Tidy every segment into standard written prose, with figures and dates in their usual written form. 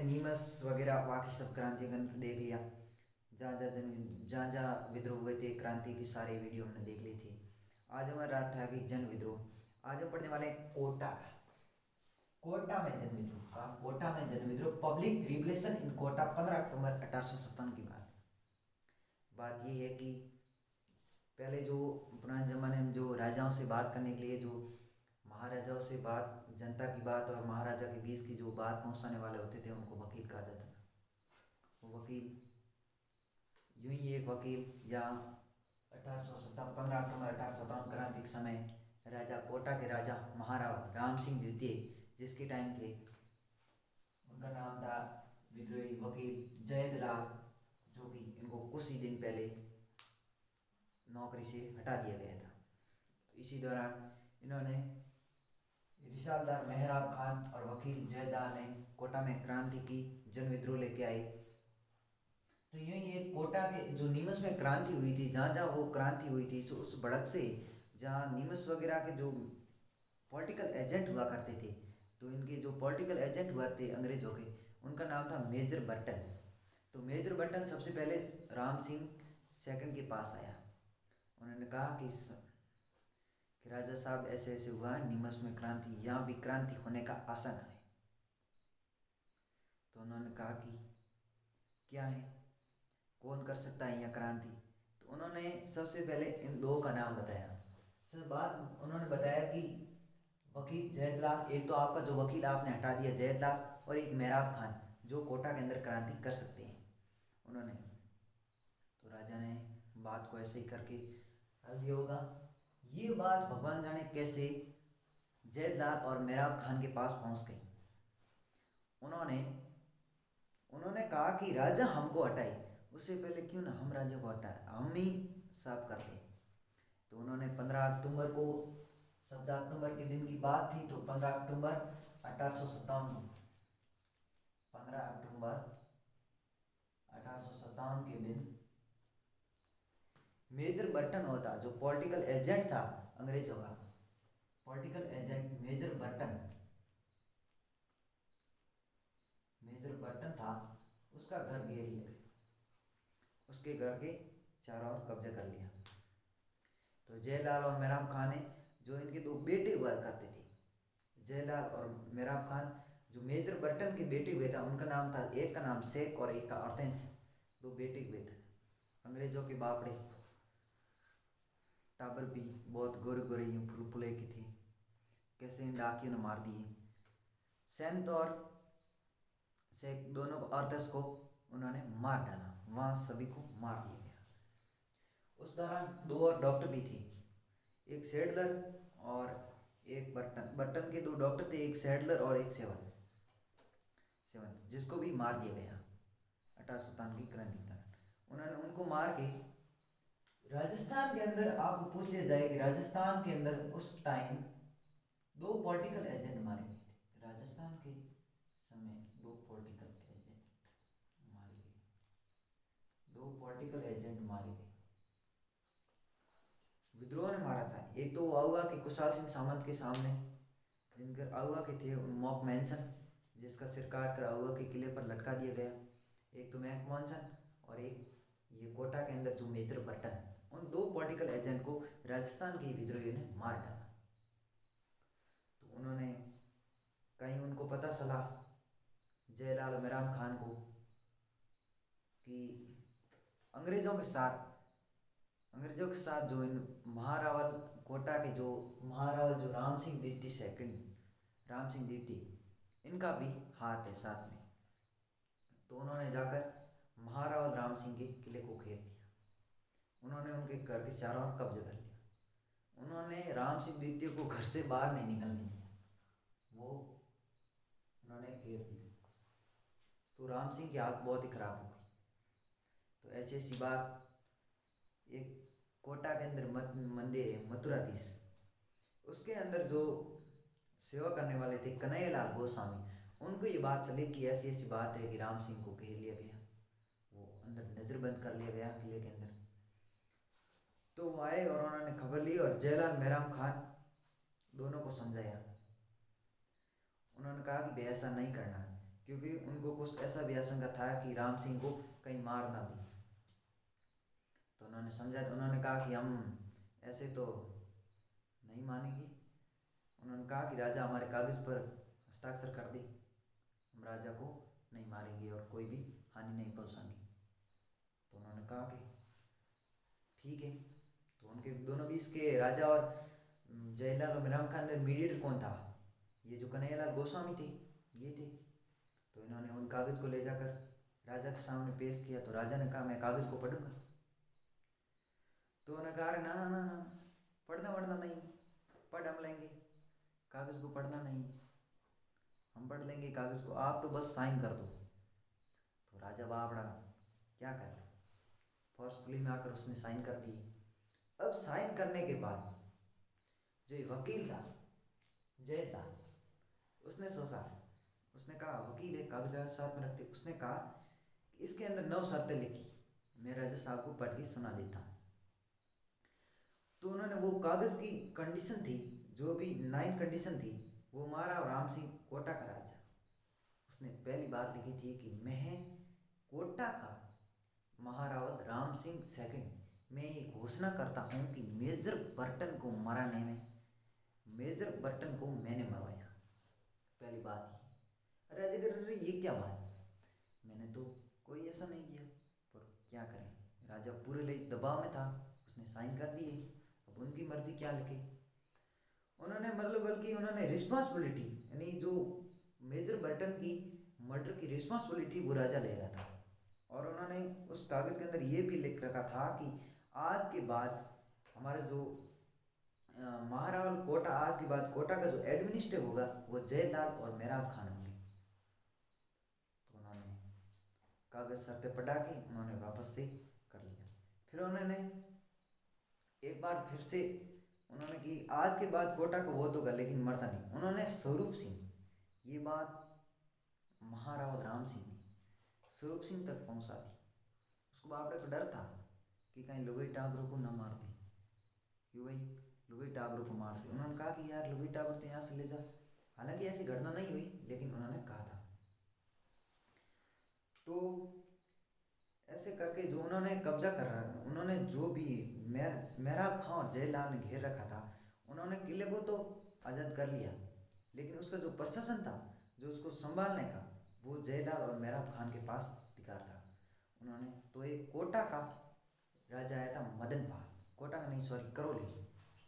नीमस वगैरह बाकी सब क्रांति का देख लिया। जहाँ जहाँ विद्रोह हुए थे क्रांति की सारे वीडियो हमने देख ली थी। आज हमारा रात था कि जन विद्रोह। आज हम पढ़ने वाले हैं कोटा। कोटा में जन विद्रोह का कोटा में जन विद्रोह पब्लिक रिबलेशन इन कोटा 15 अक्टूबर 1857 की बात ये है कि पहले जो पुराने ज़माने में जो राजाओं से बात करने के लिए जो महाराजाओं से बात जनता की बात और महाराजा के बीच की जो बात पहुंचाने वाले होते थे उनको वकील कहा जाता था। वो वकील यूं ही एक वकील या 15 अक्टूबर 1857 क्रांति के समय राजा कोटा के राजा महाराणा राम सिंह द्वितीय जिसके टाइम थे, उनका नाम था विद्रोही वकील जयदलाल, जो कि इनको कुछ ही दिन पहले नौकरी से हटा दिया गया था। तो इसी दौरान इन्होंने रिसालदार मेहराब खान और वकील जयदार ने कोटा में क्रांति की, जन विद्रोह लेके आए। तो यूं ही एक कोटा के जो नीमच में क्रांति हुई थी, जहाँ जहाँ वो क्रांति हुई थी उस भड़क से जहाँ नीमच वगैरह के जो पॉलिटिकल एजेंट हुआ करते थे, तो इनके जो पॉलिटिकल एजेंट हुआ थे अंग्रेजों के, उनका नाम था मेजर बर्टन। तो मेजर बर्टन सबसे पहले राम सिंह सेकंड के पास आया। उन्होंने कहा कि राजा साहब ऐसे ऐसे हुआ है नीमच में क्रांति, यहाँ भी क्रांति होने का आशंका है। तो उन्होंने कहा कि क्या है, कौन कर सकता है यहाँ क्रांति। तो उन्होंने सबसे पहले इन दो का नाम बताया। उसके बाद उन्होंने बताया कि वकील जयदलाल, एक तो आपका जो वकील आपने हटा दिया जयदलाल, और एक मेहराब खान जो कोटा के अंदर क्रांति कर सकते हैं। उन्होंने तो राजा ने बात को ऐसे ही करके हल दिया होगा। ये बात भगवान जाने कैसे जयदलाल और मेहराब खान के पास पहुंच गई। उन्होंने कहा कि राजा हमको हटाए, उससे पहले क्यों ना हम राजा को हटाए, हम ही साफ कर दें। तो उन्होंने 15 अक्टूबर को, 17 अक्टूबर के दिन की बात थी, तो 15 अक्टूबर 1857 15 अक्टूबर 1857 के दिन मेजर बर्टन होता, जो पॉलिटिकल एजेंट था अंग्रेजों का, पॉलिटिकल एजेंट मेजर बर्टन था, उसका घर घेर लिया गया, उसके घर के चारों ओर कब्जा कर लिया। तो जयलाल और मेहराब खान ने, जो इनके दो बेटे हुआ करते थे, जयलाल और मेहराब खान, जो मेजर बर्टन के बेटे हुए थे, उनका नाम था, एक का नाम शेख और एक का अर्थेंस, दो बेटे हुए थे। अंग्रेजों के बापड़े टाबर भी बहुत गोरे गोरे यूं फुलफुले की थे, कैसे इन डाकियों ने मार दिए। सैंत और शेख दोनों को, अर्थेंस को उन्होंने मार डाला, वहाँ सभी को मार दिया गया। उस दौरान दो और डॉक्टर भी थे, एक सैडलर और एक बर्टन के दो डॉक्टर थे, एक सैडलर और एक सेवन, जिसको भी मार दिया गया 1857 की क्रांति के दौरान। उन्होंने उनको मार के राजस्थान के अंदर, आपको पूछ लिया जाए कि राजस्थान के अंदर उस टाइम दो पॉलिटिकल एजेंट मारे गए थे। राजस्थान के समय दो पॉलिटिकल एजेंट मारे गए, विद्रोह ने मारा था। एक तो वो आउगा के कुशाल सिंह सामंत के सामने, जिनकर आउगा के थे मॉक मैंसन, जिसका सिर काट कर आउगा के किले पर लटका दिया गया। एक तो मैक मॉन्सन और एक ये कोटा के अंदर जो मेजर बर्टन, उन दो पॉलिटिकल एजेंट को राजस्थान के विद्रोहियों ने मार डाला। तो उन्होंने कहीं उनको पता चला जयलाल मेहराब खान को कि अंग्रेजों के साथ जो इन महारावल कोटा के जो महारावल जो राम सिंह द्वितीय, इनका भी हाथ है साथ में। तो उन्होंने जाकर महारावल राम सिंह के किले को घेर दिया। उन्होंने उनके घर के चारों ओर कब्जा कर लिया। उन्होंने राम सिंह द्वितीय को घर से बाहर नहीं निकलने दिया, वो उन्होंने घेर दिया। तो राम सिंह की हालत बहुत ही खराब हो गई। तो ऐसी ऐसी बात, एक कोटा के अंदर मंदिर है मथुराधीश, उसके अंदर जो सेवा करने वाले थे कन्हैयालाल गोस्वामी, उनको ये बात चली कि ऐसी ऐसी बात है कि राम सिंह को घेर लिया गया, वो अंदर नज़रबंद कर लिया गया किले के अंदर। तो वो आए और उन्होंने खबर ली और जयलाल मेहराब खान दोनों को समझाया। उन्होंने कहा कि भाई ऐसा नहीं करना, क्योंकि उनको कुछ ऐसा भी आशंका था कि राम सिंह को कहीं मार ना दे। तो उन्होंने समझा, तो उन्होंने कहा कि हम ऐसे तो नहीं मानेंगे। उन्होंने कहा कि राजा हमारे कागज़ पर हस्ताक्षर कर दे, हम राजा को नहीं मारेंगे और कोई भी हानि नहीं पहुंचाएंगे। तो उन्होंने कहा कि ठीक है। तो उनके दोनों बीच के राजा और जयलाल और मेहराम खान में मीडिएटर कौन था? ये जो कन्हैयालाल गोस्वामी थे, ये थे। तो इन्होंने उन कागज़ को ले जाकर राजा के सामने पेश किया। तो राजा ने कहा मैं कागज़ को पढ़ूंगा। तो उन्होंने कहा ना ना ना, पढ़ना वढ़ना नहीं, पढ़ हम लेंगे, कागज़ को पढ़ना नहीं, हम पढ़ लेंगे कागज़ को, आप तो बस साइन कर दो। तो राजा बाबड़ा क्या करे, फोर्सफुली में आकर उसने साइन कर दिए। अब साइन करने के बाद जो वकील था जयलाल, उसने सोचा, उसने कहा वकील एक कागजात साथ में रखते, उसने कहा कि इसके अंदर 9 शर्तें लिखी, मैं राजा साहब को पढ़ के सुना देता। तो उन्होंने वो कागज़ की कंडीशन थी, जो भी 9 कंडीशन थी, वो महाराव राम सिंह कोटा का राजा, उसने पहली बात लिखी थी कि मैं कोटा का महारावत राम सिंह सेकंड, मैं ये घोषणा करता हूँ कि मेजर बर्टन को मराने में, मेजर बर्टन को मैंने मरवाया। पहली बात ही राजा कह रहे ये क्या बात, मैंने तो कोई ऐसा नहीं किया। पर क्या करें, राजा पूरे लिए दबाव में था, उसने साइन कर दिए, अब उनकी मर्जी क्या लिखे। उन्होंने मतलब बल्कि उन्होंने रिस्पॉन्सिबिलिटी, यानी जो मेजर बर्टन की मर्डर की रिस्पॉन्सिबिलिटी वो राजा ले रहा था। और उन्होंने उस कागज़ के अंदर ये भी लिख रखा था कि आज के बाद हमारे जो महारावल कोटा, आज के बाद कोटा का जो एडमिनिस्ट्रेटर होगा वो जयलाल और मेहराब खान होंगे। तो उन्होंने कागज़ शर्तें पढ़ा के उन्होंने वापस से कर लिया। फिर उन्होंने एक बार फिर से उन्होंने कि आज के बाद कोटा को वो होगा लेकिन मरता नहीं। उन्होंने स्वरूप सिंह, ये बात महारावल राम सिंह ने स्वरूप सिंह तक पहुंचा दी। उसको बापड़े को डर था कि कहीं लुगाई टाबरों को ना मार दे, कि भाई लुगाई टाबरों को मार दे। उन्होंने कहा कि यार लुगाई टाबर तो यहाँ से ले जा, हालांकि ऐसी घटना नहीं हुई लेकिन उन्होंने कहा था। तो ऐसे करके जो उन्होंने कब्जा कर रहा, उन्होंने जो भी मेहराब खां और जयलाल ने घेर रखा था, उन्होंने किले को तो आज़ाद कर लिया, लेकिन उसका जो प्रशासन था, जो उसको संभालने का, वो जयलाल और मेहराब खान के पास अधिकार था। उन्होंने तो एक कोटा का राजा आया था मदनपाल, कोटा का नहीं सॉरी करौली,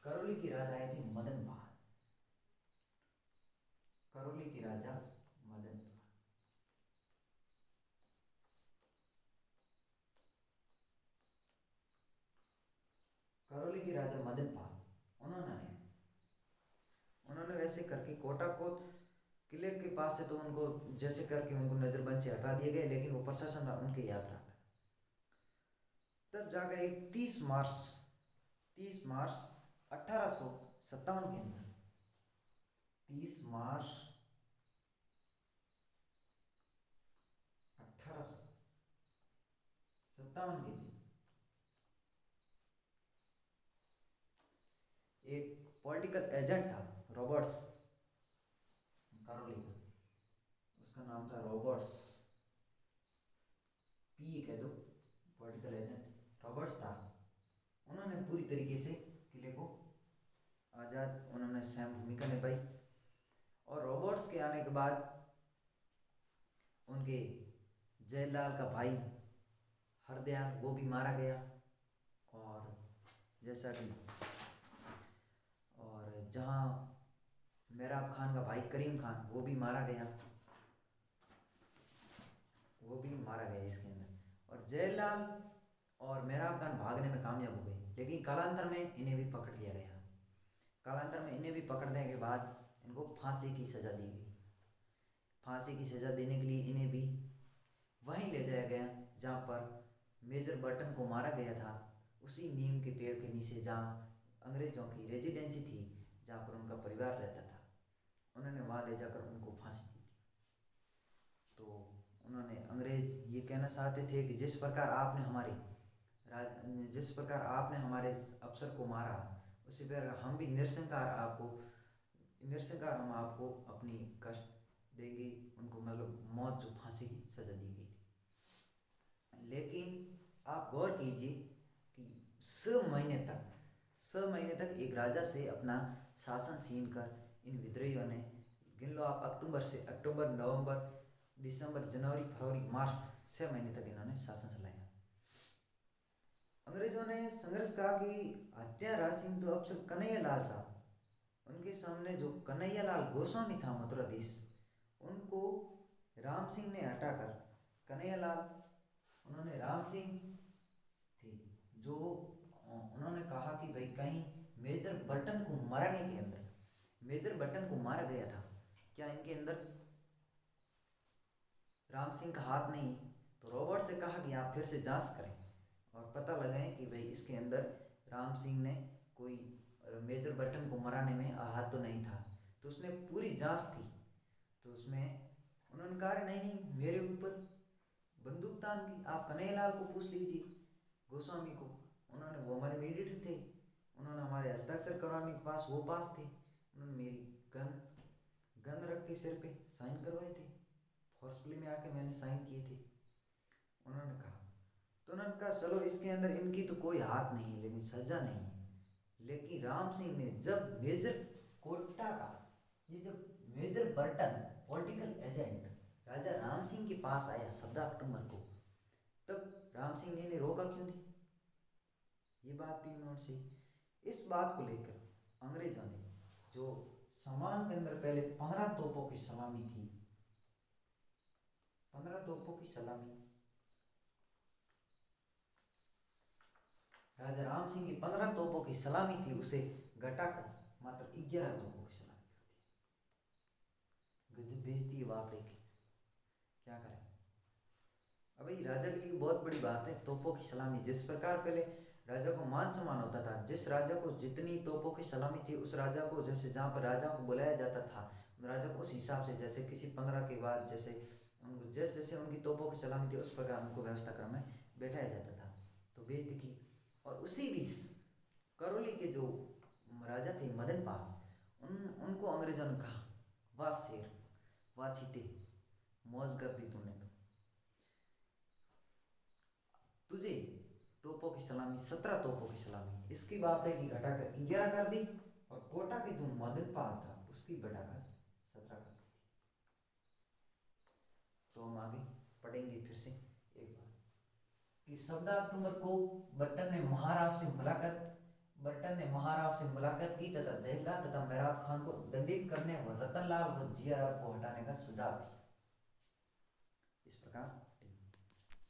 करौली की राजा आई थी मदनपाल, करौली की राजा मदनपाल। करौली की राजा मदनपाल, उन्होंने वैसे करके कोटा को किले के पास से तो उनको जैसे करके उनको नजरबंद से हटा दिए गए, लेकिन वो प्रशासन उनके याद रहा था। तब जाकर एक 30 मार्च 1857 के अंदर, 30 मार्च 1857 के दिन एक पॉलिटिकल एजेंट था रॉबर्ट्स, करौली का, उसका नाम था रॉबर्ट्स, पी कह दो, पॉलिटिकल एजेंट रॉबर्ट्स था। उन्होंने पूरी तरीके से किले को आज़ाद, उन्होंने स्वयं भूमिका निभाई। और रॉबर्ट्स के आने के बाद उनके जयलाल का भाई हरदयाल वो भी मारा गया, और जैसा कि और जहाँ मेहराब खान का भाई करीम खान वो भी मारा गया, वो भी मारा गया इसके अंदर। और जयलाल और मेहराब खान भागने में कामयाब हो गए, लेकिन कालांतर में इन्हें भी पकड़ लिया गया। कालांतर में इन्हें भी पकड़ने के बाद इनको फांसी की सज़ा दी गई। फांसी की सज़ा देने के लिए इन्हें भी वहीं ले जाया गया जहाँ पर मेजर बर्टन को मारा गया था, उसी नीम के पेड़ के नीचे जहाँ अंग्रेज़ों की रेजिडेंसी थी, जहाँ पर उनका परिवार रहता था, उन्होंने वहाँ ले जाकर उनको फांसी दी थी। तो उन्होंने अंग्रेज़ ये कहना चाहते थे कि जिस प्रकार आपने हमारे अफसर को मारा, उसी प्रकार हम भी निरसंकार हम आपको अपनी कष्ट देंगे उनको, मतलब मौत जो फांसी की सजा दी गई थी। लेकिन आप गौर कीजिए कि 6 महीने तक एक राजा से अपना शासन छीन कर इन विद्रोहियों ने, गिन लो आप, अक्टूबर नवंबर दिसंबर जनवरी फरवरी मार्च, 6 महीने तक इन्होंने शासन चलाया। अंग्रेजों ने संघर्ष कहा कि हत्या राज सिंह तो अफसर कन्हैया लाल साहब, उनके सामने जो कन्हैया लाल गोस्वामी था मथुराधीश, उनको राम सिंह ने हटाकर कन्हैया लाल, उन्होंने राम सिंह थे जो, उन्होंने कहा कि भाई कहीं मेजर बर्टन को मारने के अंदर, मेजर बर्टन को मारा गया था, क्या इनके अंदर राम सिंह का हाथ नहीं? तो रॉबर्ट से कहा कि आप फिर से जांच करें और पता लगाएं कि भाई इसके अंदर राम सिंह ने कोई मेजर बर्टन को मराने में हाथ तो नहीं था। तो उसने पूरी जांच की, तो उसमें उन्होंने कहा नहीं नहीं मेरे ऊपर बंदूक तान की, आप कन्हैयालाल को पूछ लीजिए, गोस्वामी को, उन्होंने, वो हमारे मीडिएटर थे, उन्होंने हमारे हस्ताक्षर करवाने के पास वो पास थे, उन्होंने मेरी गन रख के सिर पे साइन करवाए थे, फोर्सफुली में आके मैंने साइन किए थे, उन्होंने कहा। तो उन्होंने कहा चलो इसके अंदर इनकी तो कोई हाथ नहीं है, लेकिन सजा नहीं है। लेकिन राम सिंह ने जब मेजर कोटा का, ये जब मेजर बर्टन पॉलिटिकल एजेंट राजा राम सिंह के पास आया 14 अक्टूबर को, तब राम सिंह ने इन्हें रोका क्यों नहीं? ये बात भी नोट से, इस बात को लेकर अंग्रेजों ने जो सामान के अंदर पहले 15 तोपों की सलामी थी, 15 तोपों की सलामी, राजा राम सिंह की 15 तोपों की सलामी थी, उसे घटाकर मात्र 11 तोपों की सलामी कर दी। गजब बेइज्जती है बाप रे की, क्या करें। अभी राजा के लिए बहुत बड़ी बात है तोपों की सलामी। जिस प्रकार पहले राजा को मान सम्मान होता था, जिस राजा को जितनी तोपों की सलामी थी, उस राजा को, जैसे जहाँ पर राजा को बुलाया जाता था, राजा को उस हिसाब से, जैसे किसी 15 के बाद जैसे उनको जैसे जैसे उनकी तोपों की सलामी थी, उस प्रकार उनको व्यवस्था क्रम में बैठाया जाता था। तो बेइज्जती की। और उसी बीच करौली के जो राजा थे मदनपाल, उनको अंग्रेजों ने कहा, वाह शेर, वाह चीते, मौज कर दी तूने, तो तुझे तोपों की सलामी 17 तोपों की सलामी, इसकी बापड़े की घटाकर 11 कर दी, और कोटा के जो मदनपाल था उसकी बढ़ाकर 17 कर दी। तो हम आगे पढ़ेंगे फिर से एक बार कि 14 अक्टूबर को बर्टन ने महाराव से मुलाकात की तथा जयललिता तथा मेहराब खान को दंडित करने व रतनलाल व जियाराव को हटाने का सुझाव दिया। इस प्रकार